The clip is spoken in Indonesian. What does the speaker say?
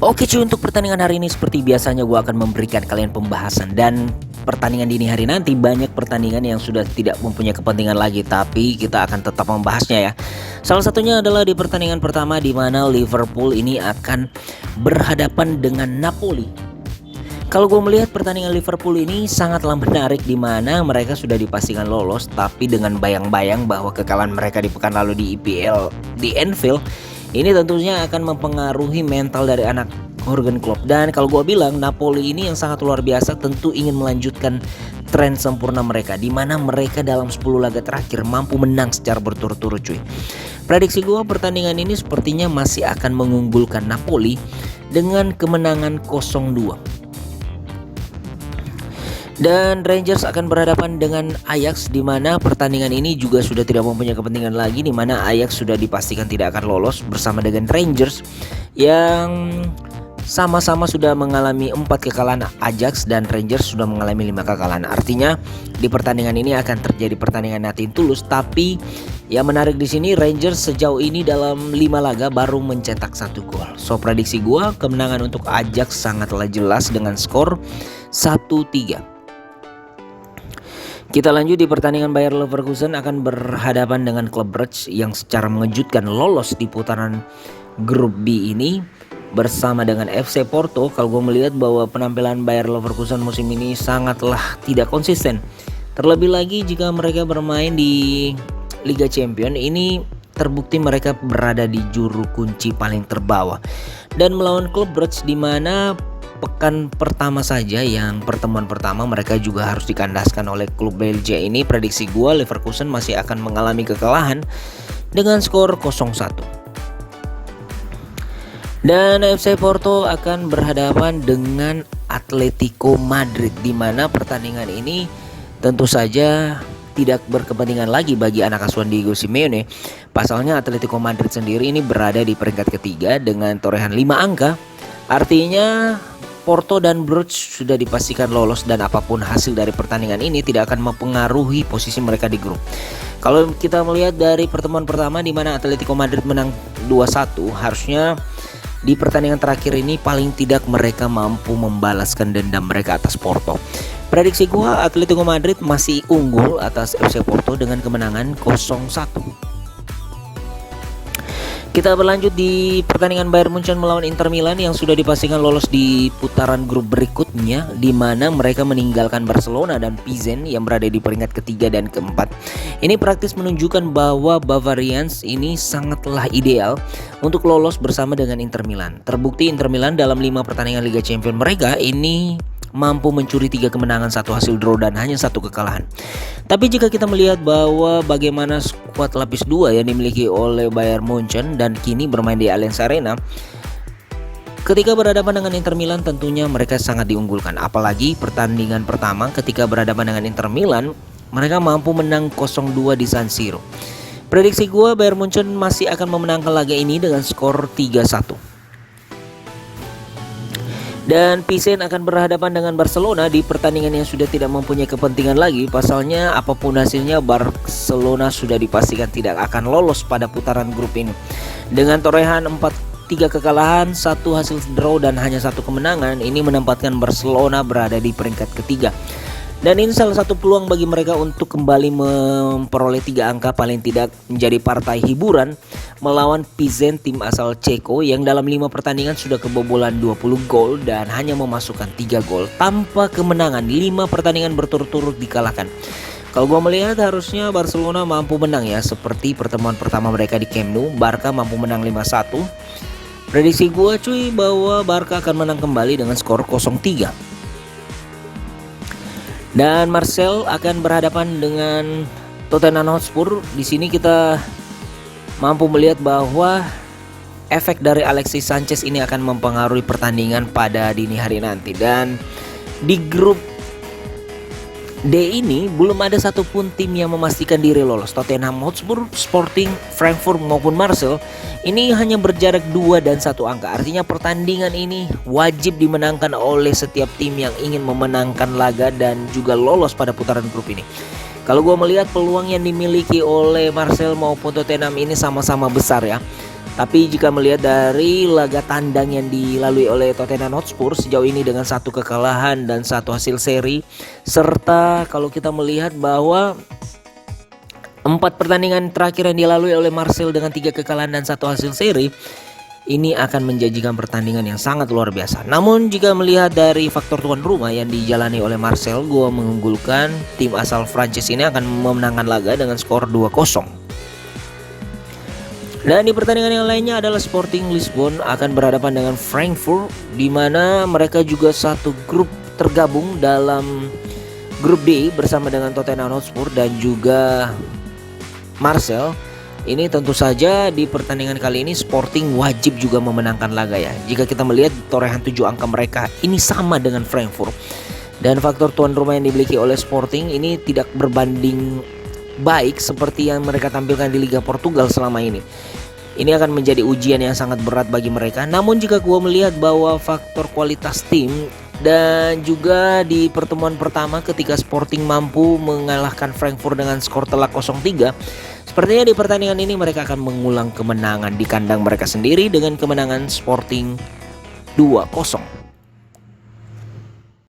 Oke cuy, untuk pertandingan hari ini seperti biasanya gue akan memberikan kalian pembahasan. Dan pertandingan dini hari nanti banyak pertandingan yang sudah tidak mempunyai kepentingan lagi, tapi kita akan tetap membahasnya ya. Salah satunya adalah di pertandingan pertama di mana Liverpool ini akan berhadapan dengan Napoli. Kalau gue melihat pertandingan Liverpool ini sangatlah menarik, di mana mereka sudah dipastikan lolos, tapi dengan bayang-bayang bahwa kekalahan mereka di pekan lalu di IPL di Anfield ini tentunya akan mempengaruhi mental dari anak Jurgen Klopp. Dan kalau gue bilang Napoli ini yang sangat luar biasa, tentu ingin melanjutkan tren sempurna mereka, di mana mereka dalam 10 laga terakhir mampu menang secara berturut-turut cuy. Prediksi gue pertandingan ini sepertinya masih akan mengunggulkan Napoli dengan kemenangan 0-2. Dan Rangers akan berhadapan dengan Ajax, di mana pertandingan ini juga sudah tidak mempunyai kepentingan lagi, di mana Ajax sudah dipastikan tidak akan lolos bersama dengan Rangers yang sama-sama sudah mengalami 4 kekalahan. Ajax dan Rangers sudah mengalami 5 kekalahan. Artinya di pertandingan ini akan terjadi pertandingan nothing tulus, tapi yang menarik di sini Rangers sejauh ini dalam 5 laga baru mencetak 1 gol. So prediksi gua kemenangan untuk Ajax sangatlah jelas dengan skor 1-3. Kita lanjut di pertandingan Bayer Leverkusen akan berhadapan dengan Club Brugge yang secara mengejutkan lolos di putaran grup B ini bersama dengan FC Porto. Kalau gue melihat bahwa penampilan Bayer Leverkusen musim ini sangatlah tidak konsisten. Terlebih lagi jika mereka bermain di Liga Champions, ini terbukti mereka berada di juru kunci paling terbawah. Dan melawan Club Brugge, di mana pekan pertama saja yang pertemuan pertama mereka juga harus dikandaskan oleh klub Belgia ini, prediksi gua Leverkusen masih akan mengalami kekalahan dengan skor 0-1. Dan FC Porto akan berhadapan dengan Atletico Madrid, di mana pertandingan ini tentu saja tidak berkepentingan lagi bagi anak asuhan Diego Simeone. Pasalnya Atletico Madrid sendiri ini berada di peringkat ketiga dengan torehan 5 angka. Artinya Porto dan Brugge sudah dipastikan lolos, dan apapun hasil dari pertandingan ini tidak akan mempengaruhi posisi mereka di grup. Kalau kita melihat dari pertemuan pertama di mana Atletico Madrid menang 2-1, harusnya di pertandingan terakhir ini paling tidak mereka mampu membalaskan dendam mereka atas Porto. Prediksi gua Atletico Madrid masih unggul atas FC Porto dengan kemenangan 0-1. Kita berlanjut di pertandingan Bayern Munchen melawan Inter Milan yang sudah dipastikan lolos di putaran grup berikutnya, di mana mereka meninggalkan Barcelona dan Pilsen yang berada di peringkat ketiga dan keempat. Ini praktis menunjukkan bahwa Bavarians ini sangatlah ideal untuk lolos bersama dengan Inter Milan. Terbukti Inter Milan dalam 5 pertandingan Liga Champions mereka ini mampu mencuri 3 kemenangan, 1 hasil draw, dan hanya 1 kekalahan. Tapi jika kita melihat bahwa bagaimana skuad lapis 2 yang dimiliki oleh Bayern Munchen dan kini bermain di Allianz Arena, ketika berhadapan dengan Inter Milan tentunya mereka sangat diunggulkan. Apalagi pertandingan pertama ketika berhadapan dengan Inter Milan, mereka mampu menang 0-2 di San Siro. Prediksi gue Bayern Munchen masih akan memenangkan laga ini dengan skor 3-1. Dan Pilsen akan berhadapan dengan Barcelona di pertandingan yang sudah tidak mempunyai kepentingan lagi. Pasalnya apapun hasilnya Barcelona sudah dipastikan tidak akan lolos pada putaran grup ini. Dengan torehan 3 kekalahan, 1 hasil draw, dan hanya 1 kemenangan, ini menempatkan Barcelona berada di peringkat ketiga. Dan ini salah satu peluang bagi mereka untuk kembali memperoleh 3 angka paling tidak menjadi partai hiburan melawan Pilsen, tim asal Ceko yang dalam 5 pertandingan sudah kebobolan 20 gol dan hanya memasukkan 3 gol tanpa kemenangan. 5 pertandingan berturut-turut dikalahkan. Kalau gua melihat harusnya Barcelona mampu menang ya, seperti pertemuan pertama mereka di Camp Nou. Barca mampu menang 5-1. Prediksi gua cuy bahwa Barca akan menang kembali dengan skor 0-3. Dan Marseille akan berhadapan dengan Tottenham Hotspur. Di sini kita mampu melihat bahwa efek dari Alexis Sanchez ini akan mempengaruhi pertandingan pada dini hari nanti. Dan di grup D ini belum ada satupun tim yang memastikan diri lolos. Tottenham Hotspur, Sporting, Frankfurt maupun Marseille ini hanya berjarak 2 dan 1 angka. Artinya pertandingan ini wajib dimenangkan oleh setiap tim yang ingin memenangkan laga dan juga lolos pada putaran grup ini. Kalau gue melihat peluang yang dimiliki oleh Marseille maupun Tottenham ini sama-sama besar ya. Tapi jika melihat dari laga tandang yang dilalui oleh Tottenham Hotspur sejauh ini dengan 1 kekalahan dan 1 hasil seri, serta kalau kita melihat bahwa 4 pertandingan terakhir yang dilalui oleh Marseille dengan 3 kekalahan dan 1 hasil seri, ini akan menjanjikan pertandingan yang sangat luar biasa. Namun jika melihat dari faktor tuan rumah yang dijalani oleh Marseille, gue mengunggulkan tim asal Prancis ini akan memenangkan laga dengan skor 2-0. Dan di pertandingan yang lainnya adalah Sporting Lisbon akan berhadapan dengan Frankfurt, di mana mereka juga satu grup tergabung dalam grup D bersama dengan Tottenham Hotspur dan juga Marseille. Ini tentu saja di pertandingan kali ini Sporting wajib juga memenangkan laga ya. Jika kita melihat torehan 7 angka mereka ini sama dengan Frankfurt. Dan faktor tuan rumah yang dimiliki oleh Sporting ini tidak berbanding baik seperti yang mereka tampilkan di Liga Portugal selama ini. Ini akan menjadi ujian yang sangat berat bagi mereka. Namun jika gua melihat bahwa faktor kualitas tim dan juga di pertemuan pertama ketika Sporting mampu mengalahkan Frankfurt dengan skor telak 0-3, sepertinya di pertandingan ini mereka akan mengulang kemenangan di kandang mereka sendiri dengan kemenangan Sporting 2-0.